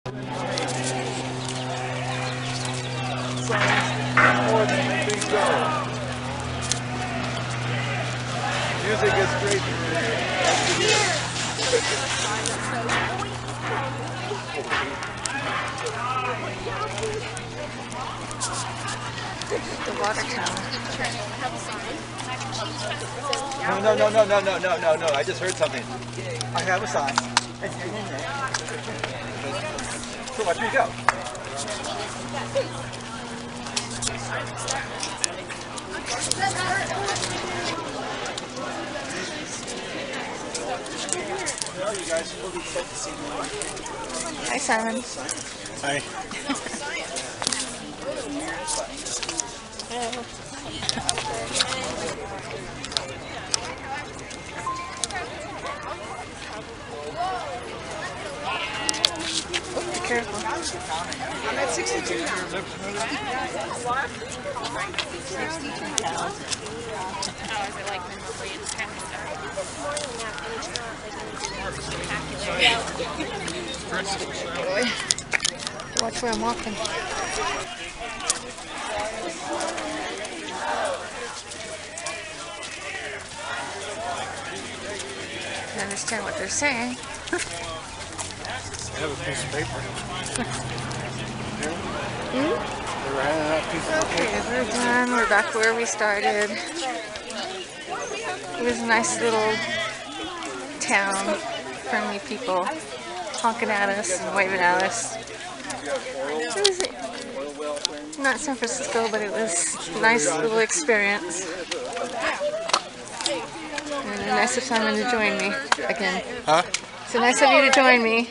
More than we think so. Music is great. The water tower. No. I just heard something. I have a sign. So watch me go. Well, you guys will be set to see me. Hi, Simon. Hi. Be careful. I'm at 62 now. 62,000. How is it like mentally and kind of Watch where I'm walking. I understand what they're saying. I have a piece of paper. They were handing out pieces of Okay, we're done. We're back where we started. It was a nice little town. Friendly people honking at us and waving at us. It was not San Francisco, but it was a nice little experience. And nice of Simon to join me again. Huh? So nice of you to join me.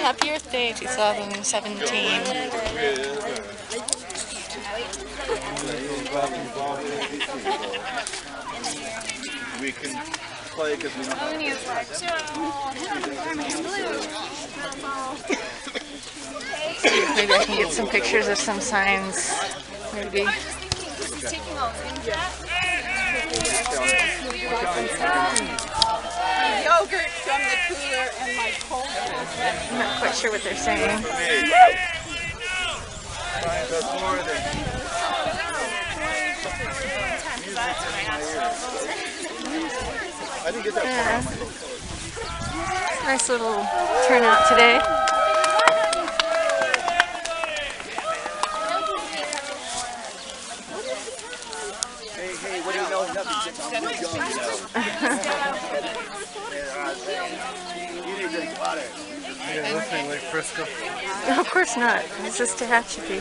Happy birthday, 2017. We can play because we don't have Maybe I can get some pictures of some signs. Maybe. Yogurt from the cooler and my cold. I'm not quite sure what they're saying. Science does more than I didn't get that far. Nice little turnout today. Hey, what do you know? Nothing. You need to drink water. Listening like Frisco. Of course not. This is Tehachapi.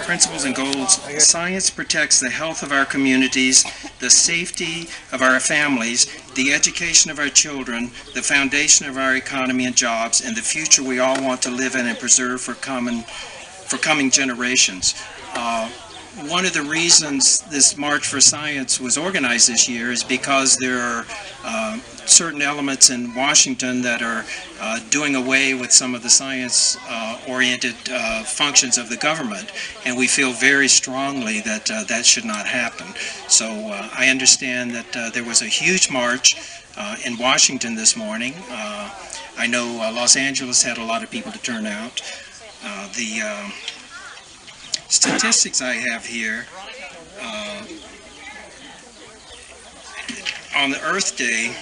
Principles and goals. Science protects the health of our communities, the safety of our families, the education of our children, the foundation of our economy and jobs, and the future we all want to live in and preserve for coming generations. One of the reasons this March for Science was organized this year is because there are certain elements in Washington that are doing away with some of the science-oriented functions of the government, and we feel very strongly that that should not happen. So I understand that there was a huge march in Washington this morning. I know Los Angeles had a lot of people to turn out. The statistics I have here, on the Earth Day,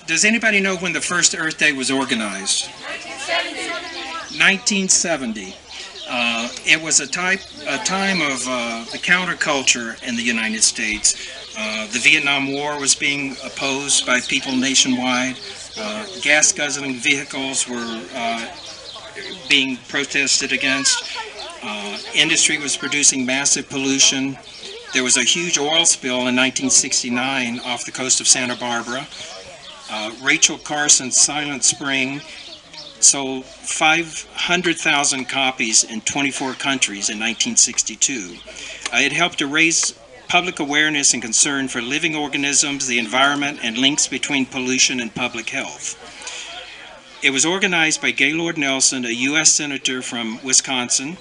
does anybody know when the first Earth Day was organized? 1970. It was a time of the counterculture in the United States. The Vietnam War was being opposed by people nationwide. Gas guzzling vehicles were being protested against. Industry was producing massive pollution. There was a huge oil spill in 1969 off the coast of Santa Barbara. Rachel Carson's Silent Spring sold 500,000 copies in 24 countries in 1962. It helped to raise public awareness and concern for living organisms, the environment, and links between pollution and public health. It was organized by Gaylord Nelson, a U.S. Senator from Wisconsin.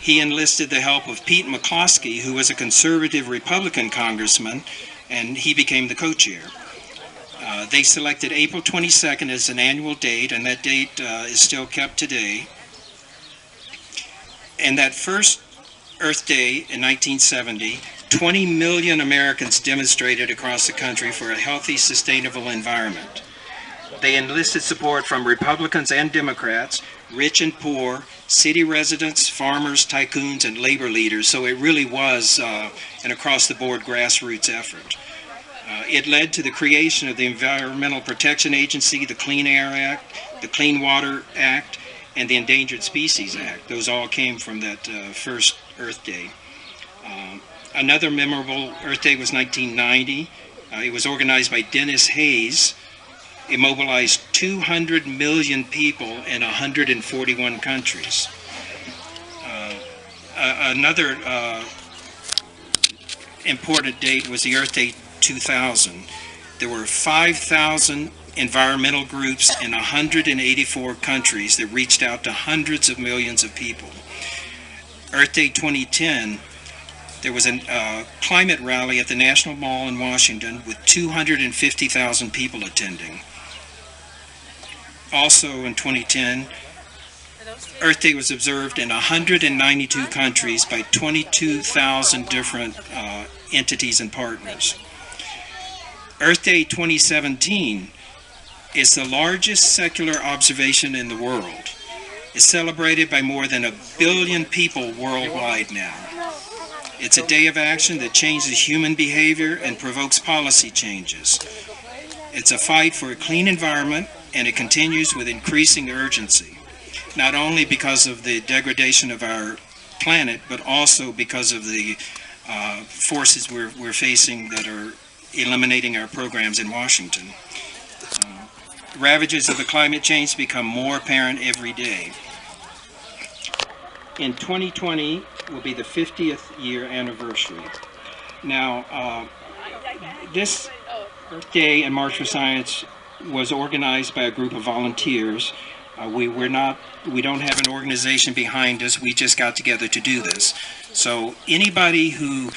He enlisted the help of Pete McCloskey, who was a conservative Republican congressman, and he became the co-chair. They selected April 22nd as an annual date, and that date is still kept today. And that first Earth Day in 1970, 20 million Americans demonstrated across the country for a healthy, sustainable environment. They enlisted support from Republicans and Democrats, rich and poor, city residents, farmers, tycoons, and labor leaders. So it really was an across-the-board grassroots effort. It led to the creation of the Environmental Protection Agency, the Clean Air Act, the Clean Water Act, and the Endangered Species Act. Those all came from that first Earth Day. Another memorable Earth Day was 1990. It was organized by Dennis Hayes. It mobilized 200 million people in 141 countries. Another important date was the Earth Day 2000. There were 5,000 environmental groups in 184 countries that reached out to hundreds of millions of people. Earth Day 2010, there was a climate rally at the National Mall in Washington with 250,000 people attending. Also in 2010, Earth Day was observed in 192 countries by 22,000 different entities and partners. Earth Day 2017 is the largest secular observation in the world. It's celebrated by more than 1 billion people worldwide now. It's a day of action that changes human behavior and provokes policy changes. It's a fight for a clean environment, and it continues with increasing urgency, not only because of the degradation of our planet, but also because of the forces we're facing that are eliminating our programs in Washington. Ravages of the climate change become more apparent every day. In 2020 will be the 50th year anniversary. Now, this Earth Day and March for Science was organized by a group of volunteers. We don't have an organization behind us. We just got together to do this. So anybody who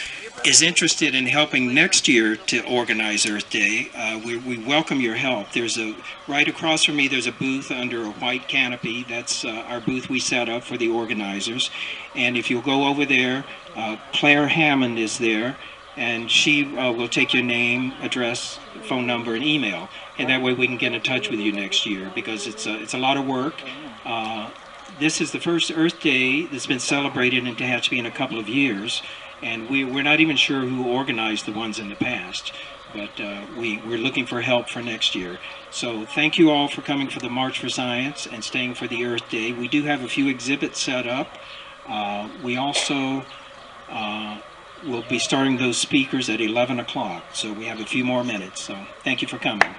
is interested in helping next year to organize Earth Day, we welcome your help. Right across from me, there's a booth under a white canopy. That's our booth we set up for the organizers. And if you'll go over there, Claire Hammond is there, and she will take your name, address, phone number, and email. And that way we can get in touch with you next year, because it's a lot of work. This is the first Earth Day that's been celebrated in Tehachapi in a couple of years. And we're not even sure who organized the ones in the past, but we're looking for help for next year. So thank you all for coming for the March for Science and staying for the Earth Day. We do have a few exhibits set up. We also will be starting those speakers at 11 o'clock, so we have a few more minutes. So thank you for coming.